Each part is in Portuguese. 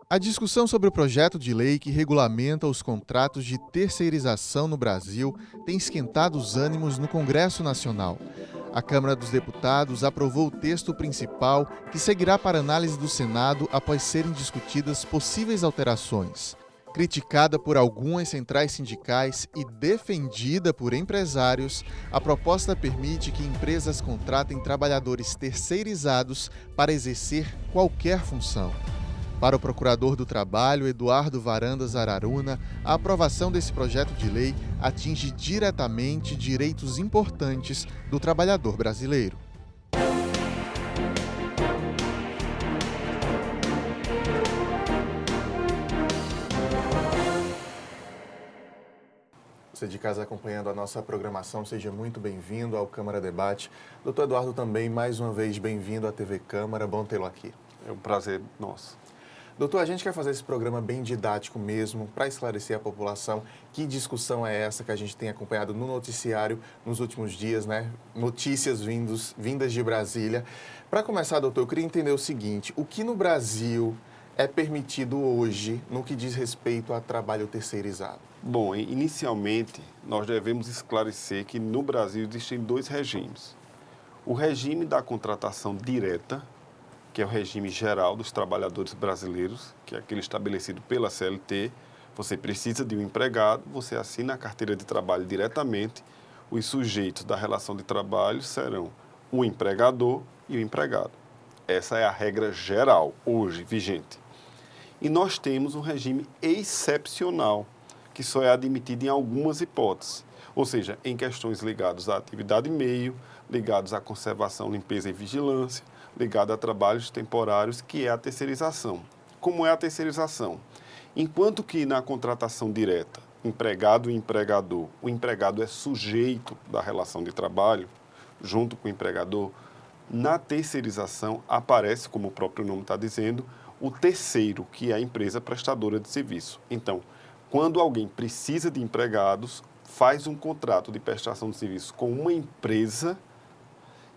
A discussão sobre o projeto de lei que regulamenta os contratos de terceirização no Brasil tem esquentado os ânimos no Congresso Nacional. A Câmara dos Deputados aprovou o texto principal que seguirá para análise do Senado após serem discutidas possíveis alterações. Criticada por algumas centrais sindicais e defendida por empresários, a proposta permite que empresas contratem trabalhadores terceirizados para exercer qualquer função. Para o procurador do Trabalho, Eduardo Varandas Araruna, a aprovação desse projeto de lei atinge diretamente direitos importantes do trabalhador brasileiro. Você de casa acompanhando a nossa programação, seja muito bem-vindo ao Câmara Debate. Doutor Eduardo também, mais uma vez, bem-vindo à TV Câmara, bom tê-lo aqui. É um prazer nosso. Doutor, a gente quer fazer esse programa bem didático mesmo, para esclarecer a população que discussão é essa que a gente tem acompanhado no noticiário nos últimos dias, né? Notícias vindas de Brasília. Para começar, doutor, eu queria entender o seguinte, o que no Brasil é permitido hoje no que diz respeito a trabalho terceirizado? Bom, inicialmente, nós devemos esclarecer que no Brasil existem dois regimes. O regime da contratação direta, que é o regime geral dos trabalhadores brasileiros, que é aquele estabelecido pela CLT. Você precisa de um empregado, você assina a carteira de trabalho diretamente. Os sujeitos da relação de trabalho serão o empregador e o empregado. Essa é a regra geral, hoje, vigente. E nós temos um regime excepcional, que só é admitido em algumas hipóteses, ou seja, em questões ligadas à atividade meio, ligados à conservação, limpeza e vigilância, ligado a trabalhos temporários, que é a terceirização. Como é a terceirização? Enquanto que na contratação direta, empregado e empregador, o empregado é sujeito da relação de trabalho, junto com o empregador, na terceirização aparece, como o próprio nome está dizendo, o terceiro, que é a empresa prestadora de serviço. Então, quando alguém precisa de empregados, faz um contrato de prestação de serviço com uma empresa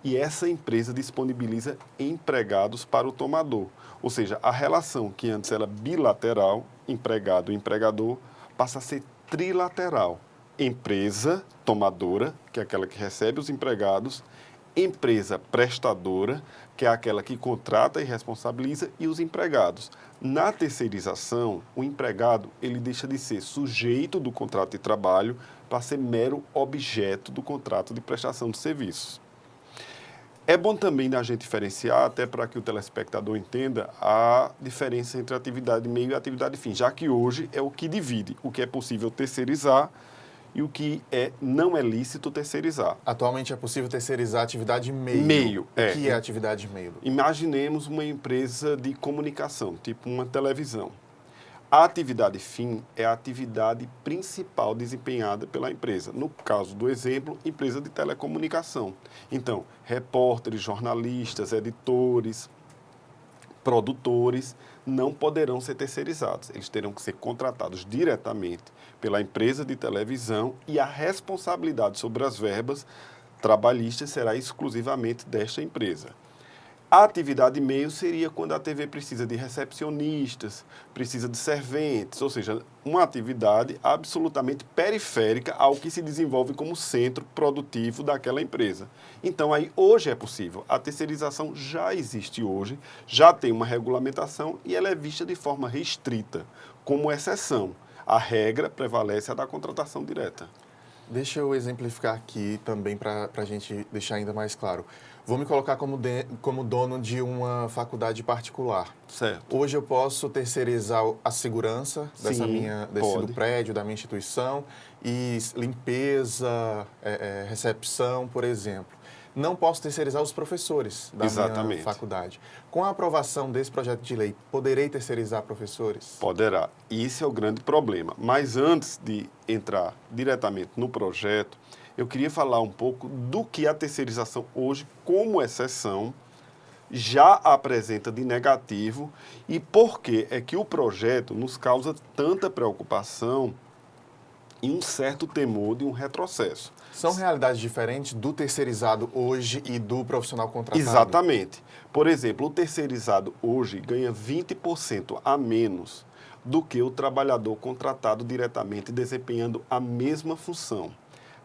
e essa empresa disponibiliza empregados para o tomador. Ou seja, a relação que antes era bilateral, empregado e empregador, passa a ser trilateral. Empresa tomadora, que é aquela que recebe os empregados, empresa prestadora, que é aquela que contrata e responsabiliza, e os empregados. Na terceirização, o empregado ele deixa de ser sujeito do contrato de trabalho para ser mero objeto do contrato de prestação de serviços. É bom também a gente diferenciar, até para que o telespectador entenda, a diferença entre atividade meio e atividade fim, já que hoje é o que divide o que é possível terceirizar e o que não é lícito terceirizar. Atualmente é possível terceirizar a atividade meio. Meio, O que é atividade meio? Imaginemos uma empresa de comunicação, tipo uma televisão. A atividade fim é a atividade principal desempenhada pela empresa. No caso do exemplo, empresa de telecomunicação. Então, repórteres, jornalistas, editores, produtores não poderão ser terceirizados. Eles terão que ser contratados diretamente pela empresa de televisão e a responsabilidade sobre as verbas trabalhistas será exclusivamente desta empresa. A atividade meio seria quando a TV precisa de recepcionistas, precisa de serventes, ou seja, uma atividade absolutamente periférica ao que se desenvolve como centro produtivo daquela empresa. Então, aí hoje é possível. A terceirização já existe hoje, já tem uma regulamentação e ela é vista de forma restrita, como exceção. A regra prevalece a da contratação direta. Deixa eu exemplificar aqui também para a gente deixar ainda mais claro. Vou me colocar como dono de uma faculdade particular. Certo. Hoje eu posso terceirizar a segurança do prédio, da minha instituição, e limpeza, recepção, por exemplo. Não posso terceirizar os professores da minha faculdade. Com a aprovação desse projeto de lei, poderei terceirizar professores? Poderá. Isso é o grande problema. Mas antes de entrar diretamente no projeto, eu queria falar um pouco do que a terceirização hoje, como exceção, já apresenta de negativo e por que é que o projeto nos causa tanta preocupação e um certo temor de um retrocesso. São realidades diferentes do terceirizado hoje e do profissional contratado? Exatamente. Por exemplo, o terceirizado hoje ganha 20% a menos do que o trabalhador contratado diretamente desempenhando a mesma função.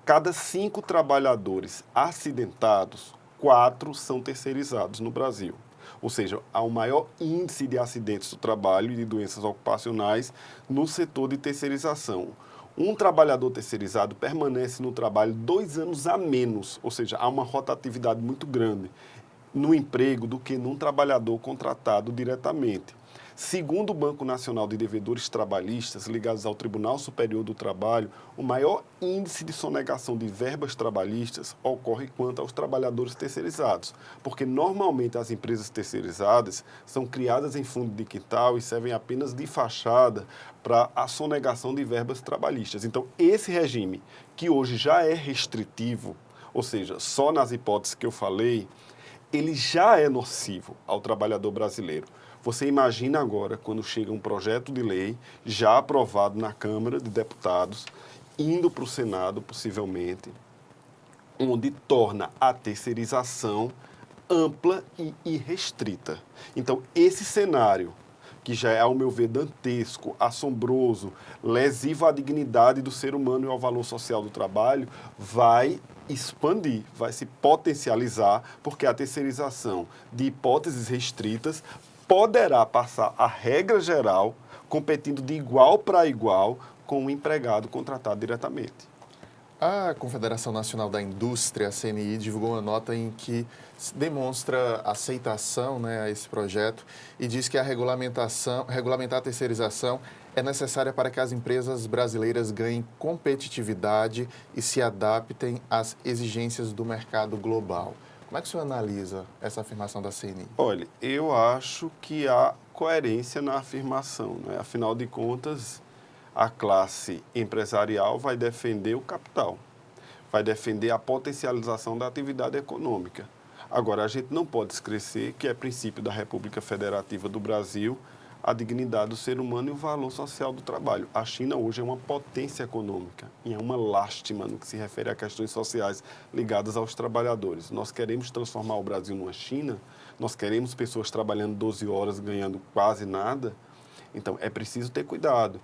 Cada 5 trabalhadores acidentados, 4 são terceirizados no Brasil. Ou seja, há um maior índice de acidentes do trabalho e de doenças ocupacionais no setor de terceirização. Um trabalhador terceirizado permanece no trabalho 2 anos a menos, ou seja, há uma rotatividade muito grande no emprego do que num trabalhador contratado diretamente. Segundo o Banco Nacional de Devedores Trabalhistas, ligados ao Tribunal Superior do Trabalho, o maior índice de sonegação de verbas trabalhistas ocorre quanto aos trabalhadores terceirizados, porque normalmente as empresas terceirizadas são criadas em fundo de quintal e servem apenas de fachada para a sonegação de verbas trabalhistas. Então, esse regime, que hoje já é restritivo, ou seja, só nas hipóteses que eu falei, ele já é nocivo ao trabalhador brasileiro. Você imagina agora, quando chega um projeto de lei já aprovado na Câmara de Deputados, indo para o Senado, possivelmente, onde torna a terceirização ampla e irrestrita. Então, esse cenário, que já é, ao meu ver, dantesco, assombroso, lesivo à dignidade do ser humano e ao valor social do trabalho, vai expandir, vai se potencializar, porque a terceirização de hipóteses restritas poderá passar a regra geral, competindo de igual para igual com o empregado contratado diretamente. A Confederação Nacional da Indústria, a CNI, divulgou uma nota em que demonstra aceitação, né, a esse projeto e diz que regulamentar a terceirização é necessária para que as empresas brasileiras ganhem competitividade e se adaptem às exigências do mercado global. Como é que o senhor analisa essa afirmação da CNI? Olha, eu acho que há coerência na afirmação, né? Afinal de contas, a classe empresarial vai defender o capital, vai defender a potencialização da atividade econômica. Agora, a gente não pode esquecer que é princípio da República Federativa do Brasil a dignidade do ser humano e o valor social do trabalho. A China hoje é uma potência econômica e é uma lástima no que se refere a questões sociais ligadas aos trabalhadores. Nós queremos transformar o Brasil numa China, nós queremos pessoas trabalhando 12 horas ganhando quase nada, então é preciso ter cuidado.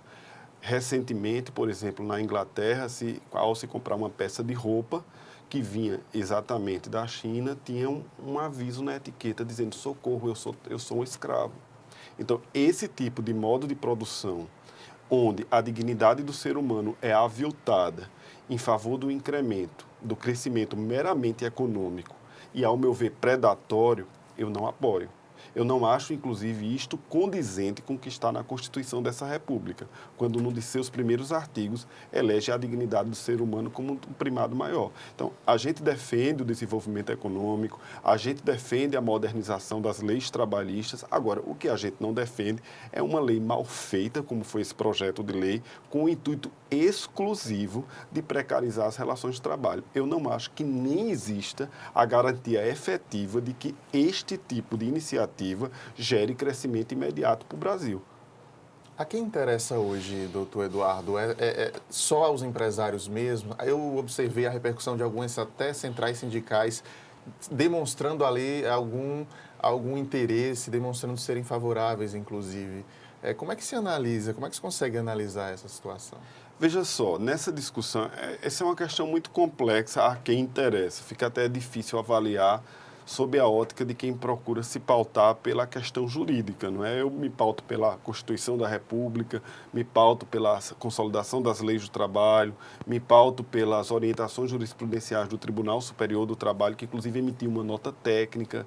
Recentemente, por exemplo, na Inglaterra, ao se comprar uma peça de roupa que vinha exatamente da China, tinha um aviso na etiqueta dizendo: socorro, eu sou um escravo. Então, esse tipo de modo de produção, onde a dignidade do ser humano é aviltada em favor do incremento, do crescimento meramente econômico e, ao meu ver, predatório, eu não apoio. Eu não acho, inclusive, isto condizente com o que está na Constituição dessa República, quando, num de seus primeiros artigos, elege a dignidade do ser humano como um primado maior. Então, a gente defende o desenvolvimento econômico, a gente defende a modernização das leis trabalhistas. Agora, o que a gente não defende é uma lei mal feita, como foi esse projeto de lei, com o intuito exclusivo de precarizar as relações de trabalho. Eu não acho que nem exista a garantia efetiva de que este tipo de iniciativa gere crescimento imediato para o Brasil. A quem interessa hoje, doutor Eduardo? É só aos empresários mesmo? Eu observei a repercussão de algumas até centrais sindicais demonstrando ali algum interesse, demonstrando serem favoráveis, inclusive. Como é que se analisa, como é que se consegue analisar essa situação? Veja só, nessa discussão, essa é uma questão muito complexa a quem interessa. Fica até difícil avaliar sob a ótica de quem procura se pautar pela questão jurídica, não é? Eu me pauto pela Constituição da República, me pauto pela consolidação das leis do trabalho, me pauto pelas orientações jurisprudenciais do Tribunal Superior do Trabalho, que inclusive emitiu uma nota técnica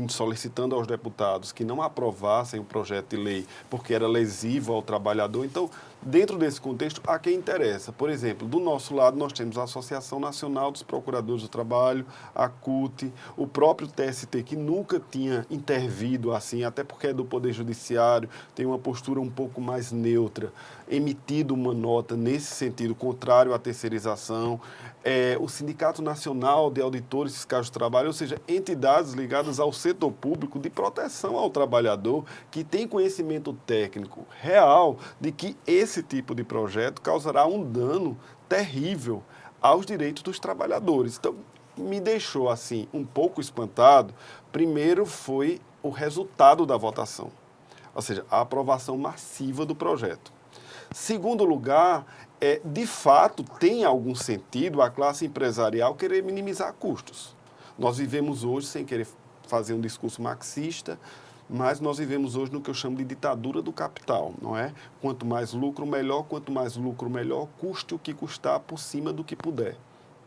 solicitando aos deputados que não aprovassem o projeto de lei porque era lesivo ao trabalhador. Então, Dentro desse contexto, a quem interessa. Por exemplo, do nosso lado, nós temos a Associação Nacional dos Procuradores do Trabalho, a CUT, o próprio TST, que nunca tinha intervido assim, até porque é do Poder Judiciário, tem uma postura um pouco mais neutra, emitido uma nota nesse sentido, contrário à terceirização. O Sindicato Nacional de Auditores Fiscais do Trabalho, ou seja, entidades ligadas ao setor público de proteção ao trabalhador, que tem conhecimento técnico real de que esse tipo de projeto causará um dano terrível aos direitos dos trabalhadores. Então, me deixou assim um pouco espantado. Primeiro foi o resultado da votação, ou seja, a aprovação massiva do projeto. Segundo lugar, de fato, tem algum sentido a classe empresarial querer minimizar custos. Nós vivemos hoje, sem querer fazer um discurso marxista, mas nós vivemos hoje no que eu chamo de ditadura do capital, não é? Quanto mais lucro, melhor. Quanto mais lucro, melhor. Custe o que custar por cima do que puder.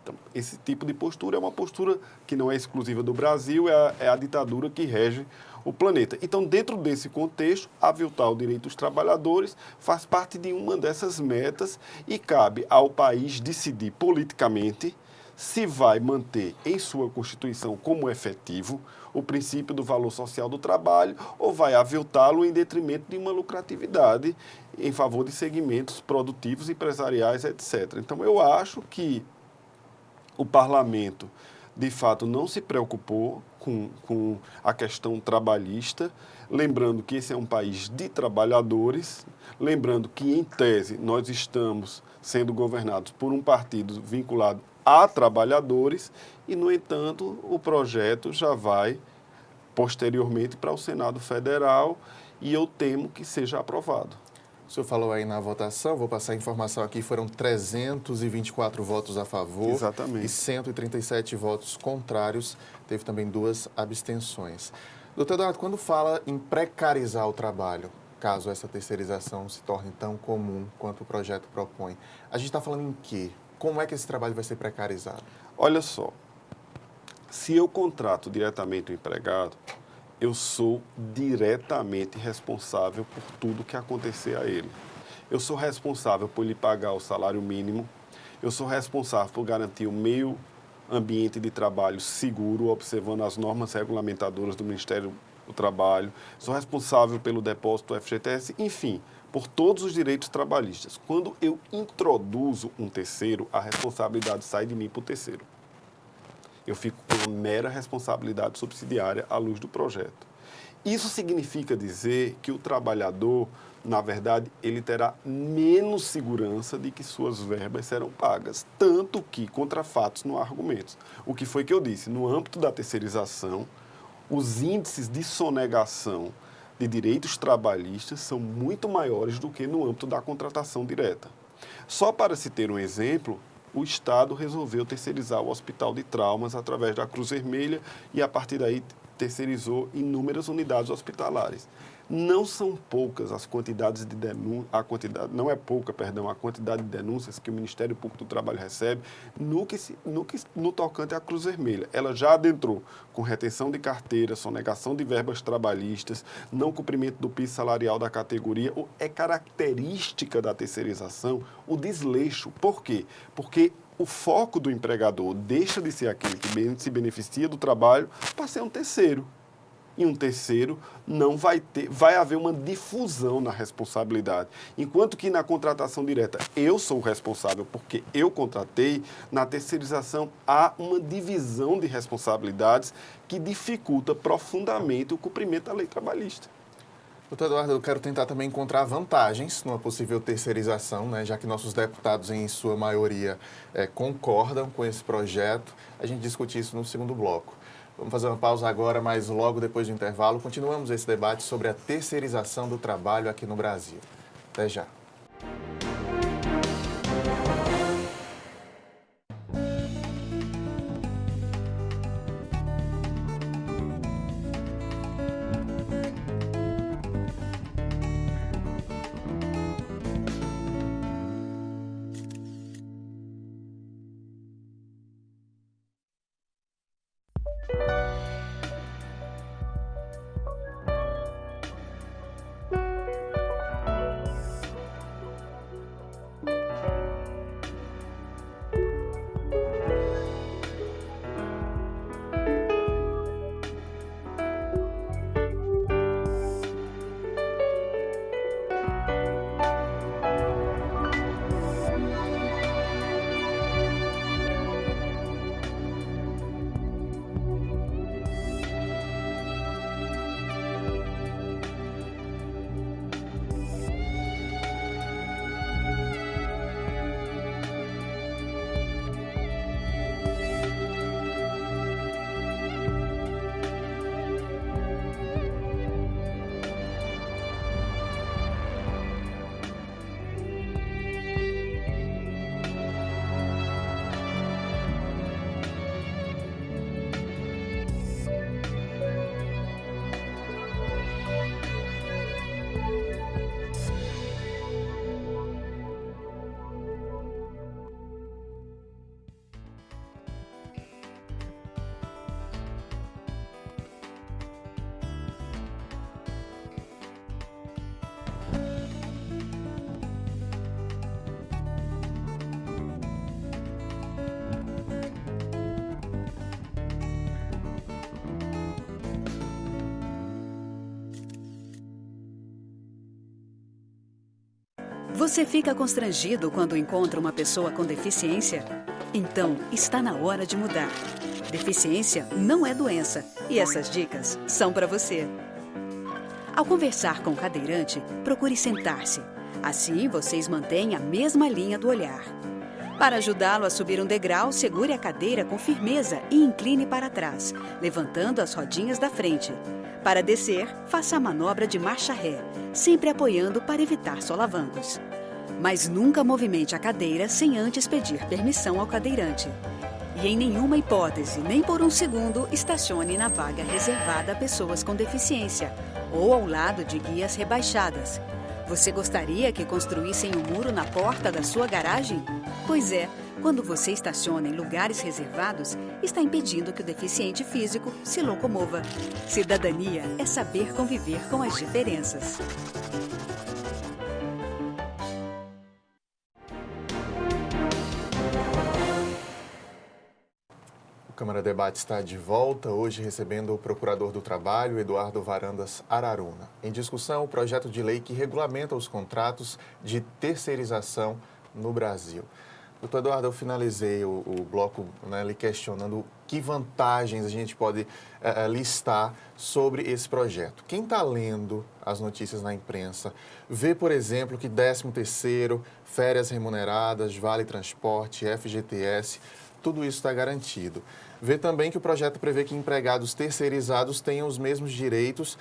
Então, esse tipo de postura é uma postura que não é exclusiva do Brasil, é a ditadura que rege o planeta. Então, dentro desse contexto, aviltar o direito dos trabalhadores faz parte de uma dessas metas e cabe ao país decidir politicamente se vai manter em sua Constituição como efetivo o princípio do valor social do trabalho ou vai aviltá-lo em detrimento de uma lucratividade em favor de segmentos produtivos, empresariais, etc. Então, eu acho que o parlamento, de fato, não se preocupou com a questão trabalhista, lembrando que esse é um país de trabalhadores, lembrando que, em tese, nós estamos sendo governados por um partido vinculado a trabalhadores e, no entanto, o projeto já vai posteriormente para o Senado Federal e eu temo que seja aprovado. O senhor falou aí na votação, vou passar a informação aqui, foram 324 votos a favor. Exatamente. E 137 votos contrários, teve também 2 abstenções. Doutor Eduardo, quando fala em precarizar o trabalho, caso essa terceirização se torne tão comum quanto o projeto propõe, a gente está falando em quê? Como é que esse trabalho vai ser precarizado? Olha só, se eu contrato diretamente o empregado, eu sou diretamente responsável por tudo que acontecer a ele. Eu sou responsável por lhe pagar o salário mínimo, eu sou responsável por garantir o meio ambiente de trabalho seguro, observando as normas regulamentadoras do Ministério do Trabalho, sou responsável pelo depósito do FGTS, enfim, por todos os direitos trabalhistas. Quando eu introduzo um terceiro, a responsabilidade sai de mim para o terceiro. Eu fico com uma mera responsabilidade subsidiária à luz do projeto. Isso significa dizer que o trabalhador, na verdade, ele terá menos segurança de que suas verbas serão pagas, tanto que, contra fatos, não há argumentos. O que foi que eu disse? No âmbito da terceirização, os índices de sonegação de direitos trabalhistas são muito maiores do que no âmbito da contratação direta. Só para se ter um exemplo, o Estado resolveu terceirizar o Hospital de Traumas através da Cruz Vermelha e, a partir daí, terceirizou inúmeras unidades hospitalares. Não são poucas as quantidades de denúncias, não é pouca, perdão, a quantidade de denúncias que o Ministério Público do Trabalho recebe no tocante à Cruz Vermelha. Ela já adentrou com retenção de carteira, sonegação de verbas trabalhistas, não cumprimento do piso salarial da categoria. É característica da terceirização o desleixo. Por quê? Porque o foco do empregador deixa de ser aquele que se beneficia do trabalho para ser um terceiro. E um terceiro não vai haver uma difusão na responsabilidade. Enquanto que na contratação direta eu sou o responsável porque eu contratei, na terceirização há uma divisão de responsabilidades que dificulta profundamente o cumprimento da lei trabalhista. Doutor Eduardo, eu quero tentar também encontrar vantagens numa possível terceirização, né, já que nossos deputados, em sua maioria, concordam com esse projeto. A gente discute isso no segundo bloco. Vamos fazer uma pausa agora, mas logo depois do intervalo, continuamos esse debate sobre a terceirização do trabalho aqui no Brasil. Até já. Você fica constrangido quando encontra uma pessoa com deficiência? Então, está na hora de mudar. Deficiência não é doença e essas dicas são para você. Ao conversar com o cadeirante, procure sentar-se. Assim, vocês mantêm a mesma linha do olhar. Para ajudá-lo a subir um degrau, segure a cadeira com firmeza e incline para trás, levantando as rodinhas da frente. Para descer, faça a manobra de marcha ré, sempre apoiando para evitar solavancos. Mas nunca movimente a cadeira sem antes pedir permissão ao cadeirante. E em nenhuma hipótese, nem por um segundo, estacione na vaga reservada a pessoas com deficiência ou ao lado de guias rebaixadas. Você gostaria que construíssem um muro na porta da sua garagem? Pois é, quando você estaciona em lugares reservados, está impedindo que o deficiente físico se locomova. Cidadania é saber conviver com as diferenças. O Câmara Debate está de volta, hoje recebendo o Procurador do Trabalho, Eduardo Varandas Araruna. Em discussão, o projeto de lei que regulamenta os contratos de terceirização no Brasil. Doutor Eduardo, eu finalizei o bloco, né, lhe questionando que vantagens a gente pode listar sobre esse projeto. Quem está lendo as notícias na imprensa vê, por exemplo, que 13º, férias remuneradas, vale transporte, FGTS, tudo isso está garantido. Vê também que o projeto prevê que empregados terceirizados tenham os mesmos direitos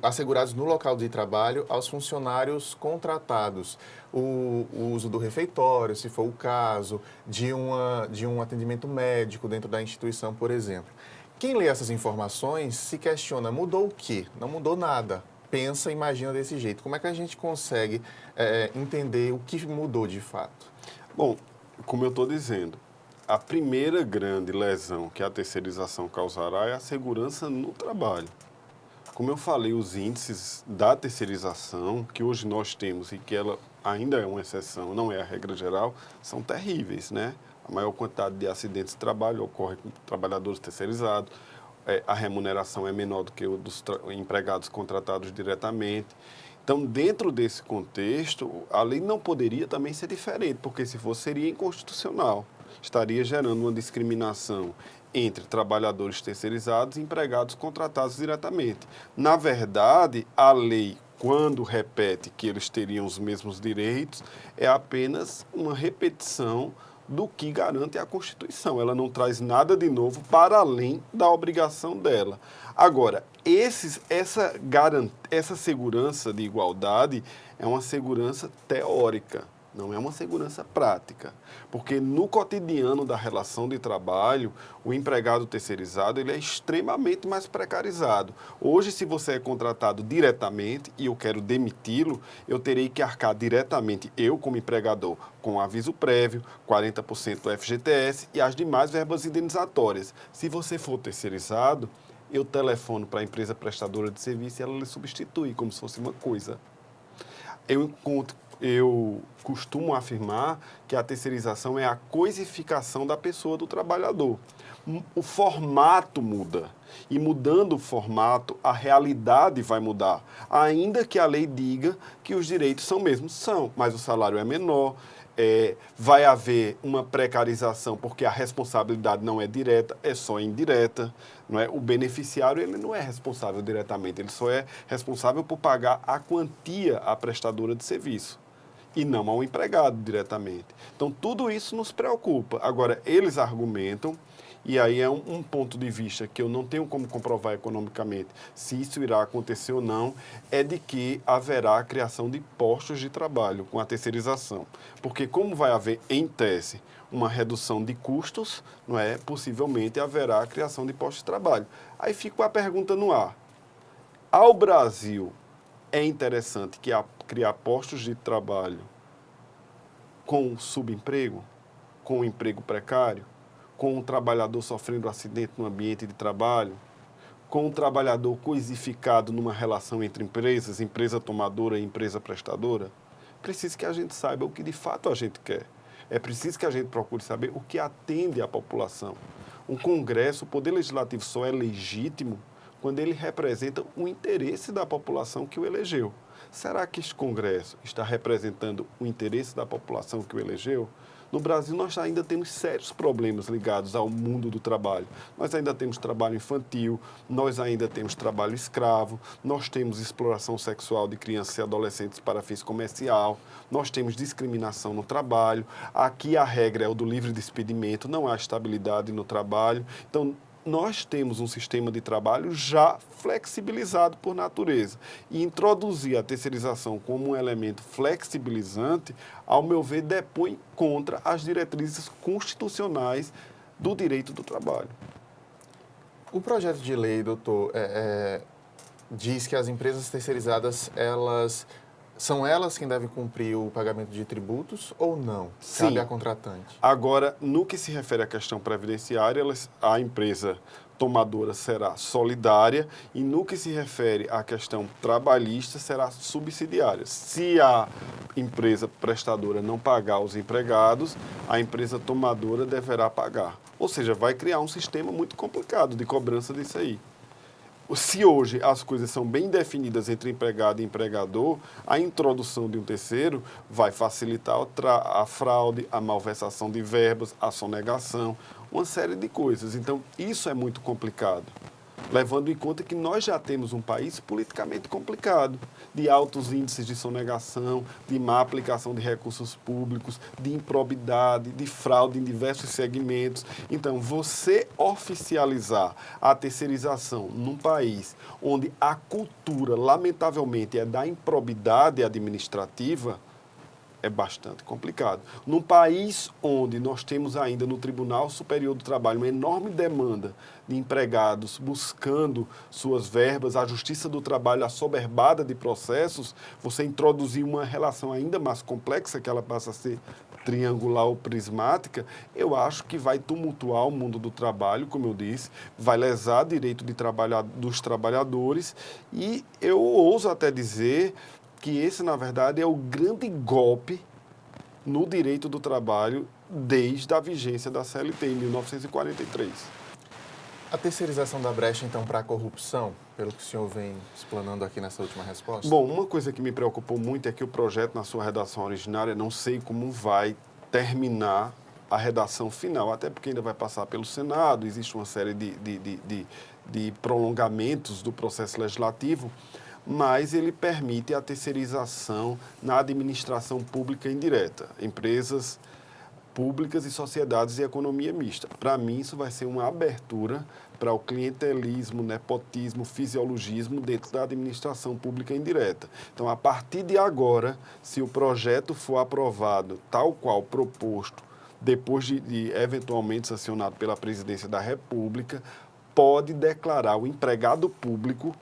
assegurados no local de trabalho aos funcionários contratados. O uso do refeitório, se for o caso, de um atendimento médico dentro da instituição, por exemplo. Quem lê essas informações se questiona, mudou o quê? Não mudou nada. Pensa, imagina desse jeito. Como é que a gente consegue entender o que mudou de fato? Bom, como eu estou dizendo, a primeira grande lesão que a terceirização causará é a segurança no trabalho. Como eu falei, os índices da terceirização, que hoje nós temos e que ela ainda é uma exceção, não é a regra geral, são terríveis, né? A maior quantidade de acidentes de trabalho ocorre com trabalhadores terceirizados, a remuneração é menor do que o dos empregados contratados diretamente. Então, dentro desse contexto, a lei não poderia também ser diferente, porque se fosse, seria inconstitucional. Estaria gerando uma discriminação entre trabalhadores terceirizados e empregados contratados diretamente. Na verdade, a lei, quando repete que eles teriam os mesmos direitos, é apenas uma repetição do que garante a Constituição. Ela não traz nada de novo para além da obrigação dela. Agora, essa segurança de igualdade é uma segurança teórica, não é uma segurança prática. Porque no cotidiano da relação de trabalho, o empregado terceirizado ele é extremamente mais precarizado. Hoje, se você é contratado diretamente e eu quero demiti-lo, eu terei que arcar diretamente, eu como empregador, com aviso prévio, 40% do FGTS e as demais verbas indenizatórias. Se você for terceirizado, eu telefono para a empresa prestadora de serviço e ela lhe substitui, como se fosse uma coisa. Eu costumo afirmar que a terceirização é a coisificação da pessoa do trabalhador. O formato muda. E mudando o formato, a realidade vai mudar. Ainda que a lei diga que os direitos são mesmos, são, mas o salário é menor. Vai haver uma precarização porque a responsabilidade não é direta, é só indireta. Não é? O beneficiário ele não é responsável diretamente, ele só é responsável por pagar a quantia à prestadora de serviço e não ao empregado diretamente. Então, tudo isso nos preocupa. Agora, eles argumentam, e aí é um ponto de vista que eu não tenho como comprovar economicamente se isso irá acontecer ou não, é de que haverá a criação de postos de trabalho com a terceirização. Porque como vai haver, em tese, uma redução de custos, não é? Possivelmente haverá a criação de postos de trabalho. Aí fica a pergunta no ar. Ao Brasil, é interessante criar postos de trabalho com subemprego, com emprego precário, com um trabalhador sofrendo acidente no ambiente de trabalho, com um trabalhador coisificado numa relação entre empresas, empresa tomadora e empresa prestadora? Preciso que a gente saiba o que de fato a gente quer. É preciso que a gente procure saber o que atende à população. Um Congresso, o Poder Legislativo só é legítimo quando ele representa o interesse da população que o elegeu. Será que este Congresso está representando o interesse da população que o elegeu? No Brasil, nós ainda temos sérios problemas ligados ao mundo do trabalho. Nós ainda temos trabalho infantil, nós ainda temos trabalho escravo, nós temos exploração sexual de crianças e adolescentes para fins comercial, nós temos discriminação no trabalho. Aqui a regra é o do livre despedimento, não há estabilidade no trabalho. Então, nós temos um sistema de trabalho já flexibilizado por natureza. E introduzir a terceirização como um elemento flexibilizante, ao meu ver, depõe contra as diretrizes constitucionais do direito do trabalho. O projeto de lei, doutor, diz que as empresas terceirizadas, são elas quem devem cumprir o pagamento de tributos ou não? Sim. Cabe à contratante. Agora, no que se refere à questão previdenciária, a empresa tomadora será solidária e no que se refere à questão trabalhista, será subsidiária. Se a empresa prestadora não pagar os empregados, a empresa tomadora deverá pagar. Ou seja, vai criar um sistema muito complicado de cobrança disso aí. Se hoje as coisas são bem definidas entre empregado e empregador, a introdução de um terceiro vai facilitar a fraude, a malversação de verbas, a sonegação, uma série de coisas. Então, isso é muito complicado, levando em conta que nós já temos um país politicamente complicado, de altos índices de sonegação, de má aplicação de recursos públicos, de improbidade, de fraude em diversos segmentos. Então, você oficializar a terceirização num país onde a cultura, lamentavelmente, é da improbidade administrativa, é bastante complicado. Num país onde nós temos ainda no Tribunal Superior do Trabalho uma enorme demanda de empregados buscando suas verbas, a Justiça do Trabalho assoberbada de processos, você introduzir uma relação ainda mais complexa, que ela passa a ser triangular ou prismática, eu acho que vai tumultuar o mundo do trabalho, como eu disse, vai lesar direito dos trabalhadores e eu ouso até dizer que esse, na verdade, é o grande golpe no direito do trabalho desde a vigência da CLT, em 1943. A terceirização da brecha, então, para a corrupção, pelo que o senhor vem explanando aqui nessa última resposta? Bom, uma coisa que me preocupou muito é que o projeto, na sua redação originária, não sei como vai terminar a redação final, até porque ainda vai passar pelo Senado, existe uma série de prolongamentos do processo legislativo, mas ele permite a terceirização na administração pública indireta, empresas públicas e sociedades e economia mista. Para mim, isso vai ser uma abertura para o clientelismo, nepotismo, fisiologismo dentro da administração pública indireta. Então, a partir de agora, se o projeto for aprovado tal qual proposto, depois de eventualmente sancionado pela Presidência da República, pode declarar o empregado público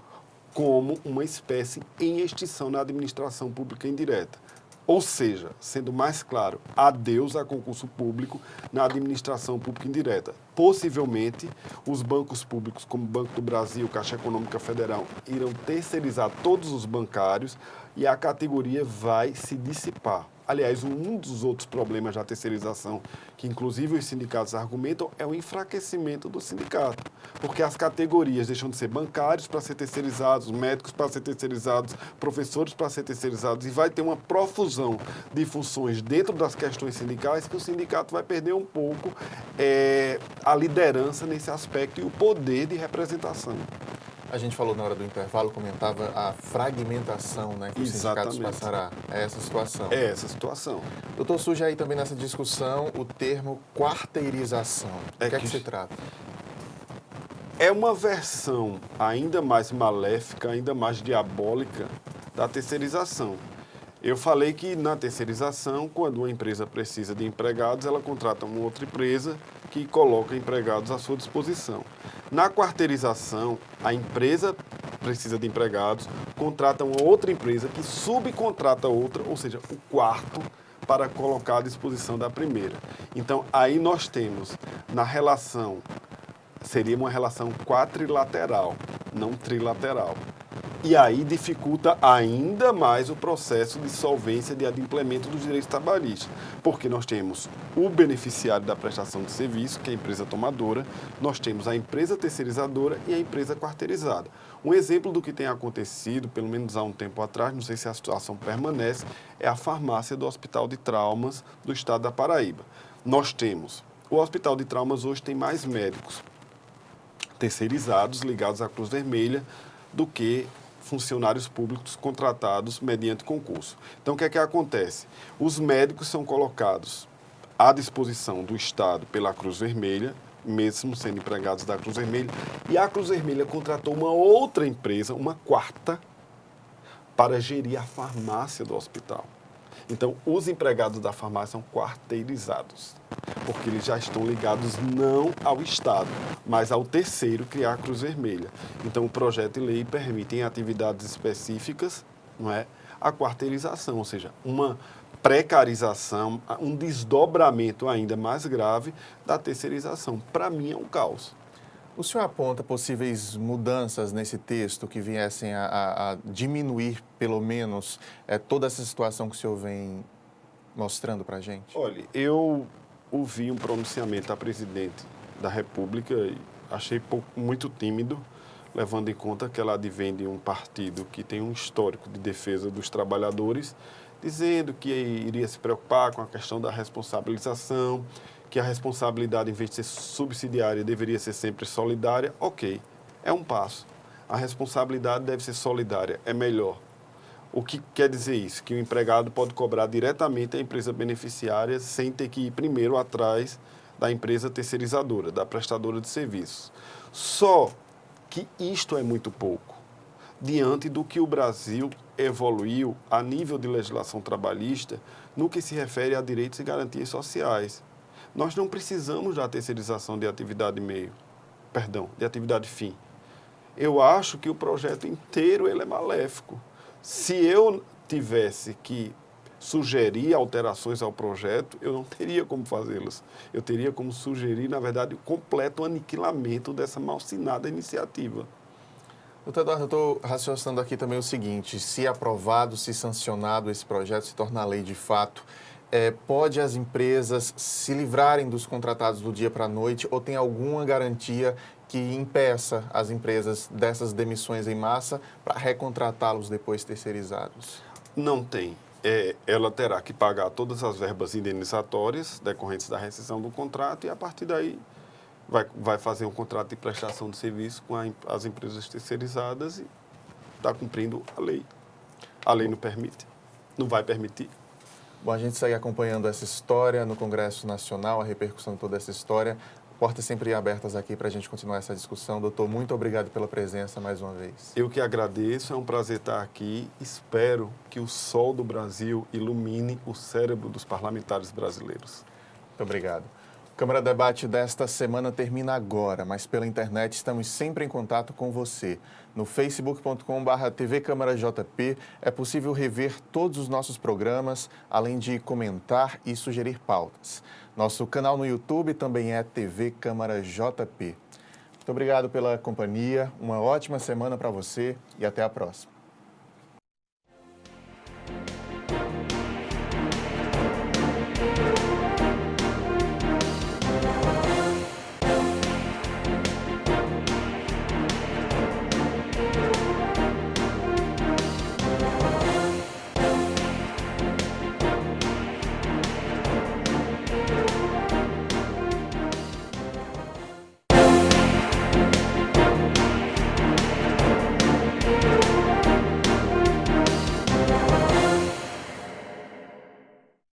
como uma espécie em extinção na administração pública indireta. Ou seja, sendo mais claro, adeus a concurso público na administração pública indireta. Possivelmente, os bancos públicos, como o Banco do Brasil, Caixa Econômica Federal, irão terceirizar todos os bancários e a categoria vai se dissipar. Aliás, um dos outros problemas da terceirização, que inclusive os sindicatos argumentam, é o enfraquecimento do sindicato. Porque as categorias deixam de ser bancários para ser terceirizados, médicos para ser terceirizados, professores para ser terceirizados, e vai ter uma profusão de funções dentro das questões sindicais que o sindicato vai perder um pouco a liderança nesse aspecto e o poder de representação. A gente falou na hora do intervalo, comentava a fragmentação, né, que os sindicatos passará. É essa situação. É essa situação. Doutor, surge aí também nessa discussão o termo quarteirização. Do que é que se trata? É uma versão ainda mais maléfica, ainda mais diabólica da terceirização. Eu falei que na terceirização, quando uma empresa precisa de empregados, ela contrata uma outra empresa que coloca empregados à sua disposição. Na quarteirização, a empresa precisa de empregados, contrata uma outra empresa que subcontrata outra, ou seja, o quarto, para colocar à disposição da primeira. Então, aí nós temos, na relação, seria uma relação quadrilateral, não trilateral. E aí dificulta ainda mais o processo de solvência de adimplemento dos direitos trabalhistas, porque nós temos o beneficiário da prestação de serviço, que é a empresa tomadora, nós temos a empresa terceirizadora e a empresa quarteirizada. Um exemplo do que tem acontecido, pelo menos há um tempo atrás, não sei se a situação permanece, é a farmácia do Hospital de Traumas do estado da Paraíba. Nós temos, o Hospital de Traumas hoje tem mais médicos terceirizados ligados à Cruz Vermelha do que funcionários públicos contratados mediante concurso. Então, o que é que acontece? Os médicos são colocados à disposição do Estado pela Cruz Vermelha, mesmo sendo empregados da Cruz Vermelha, e a Cruz Vermelha contratou uma outra empresa, uma quarta, para gerir a farmácia do hospital. Então, os empregados da farmácia são quarteirizados, porque eles já estão ligados não ao Estado, mas ao terceiro criar a Cruz Vermelha. Então, o projeto de lei permite, em atividades específicas, não é, a quarteirização, ou seja, uma precarização, um desdobramento ainda mais grave da terceirização. Para mim, é um caos. O senhor aponta possíveis mudanças nesse texto que viessem a diminuir, pelo menos, toda essa situação que o senhor vem mostrando para a gente? Olha, eu ouvi um pronunciamento da presidente da República e achei muito tímido, levando em conta que ela advém de um partido que tem um histórico de defesa dos trabalhadores, dizendo que iria se preocupar com a questão da responsabilização, que a responsabilidade, em vez de ser subsidiária, deveria ser sempre solidária. Ok, é um passo. A responsabilidade deve ser solidária, é melhor. O que quer dizer isso? Que o empregado pode cobrar diretamente a empresa beneficiária sem ter que ir primeiro atrás da empresa terceirizadora, da prestadora de serviços. Só que isto é muito pouco, diante do que o Brasil evoluiu a nível de legislação trabalhista no que se refere a direitos e garantias sociais. Nós não precisamos da terceirização de atividade de atividade fim. Eu acho que o projeto inteiro ele é maléfico. Se eu tivesse que sugerir alterações ao projeto, eu não teria como fazê-las. Eu teria como sugerir, na verdade, o completo aniquilamento dessa malsinada iniciativa. Doutor Eduardo, eu estou raciocinando aqui também o seguinte: se aprovado, se sancionado esse projeto, se tornar lei de fato, pode as empresas se livrarem dos contratados do dia para a noite ou tem alguma garantia que impeça as empresas dessas demissões em massa para recontratá-los depois terceirizados? Não tem. Ela terá que pagar todas as verbas indenizatórias decorrentes da rescisão do contrato e, a partir daí, vai fazer um contrato de prestação de serviço com as empresas terceirizadas e está cumprindo a lei. A lei não permite, não vai permitir. Bom, a gente segue acompanhando essa história no Congresso Nacional, a repercussão de toda essa história. Portas sempre abertas aqui para a gente continuar essa discussão. Doutor, muito obrigado pela presença mais uma vez. Eu que agradeço, é um prazer estar aqui. Espero que o sol do Brasil ilumine o cérebro dos parlamentares brasileiros. Muito obrigado. O Câmara Debate desta semana termina agora, mas pela internet estamos sempre em contato com você. No facebook.com/TV Câmara JP é possível rever todos os nossos programas, além de comentar e sugerir pautas. Nosso canal no YouTube também é TV Câmara JP. Muito obrigado pela companhia, uma ótima semana para você e até a próxima.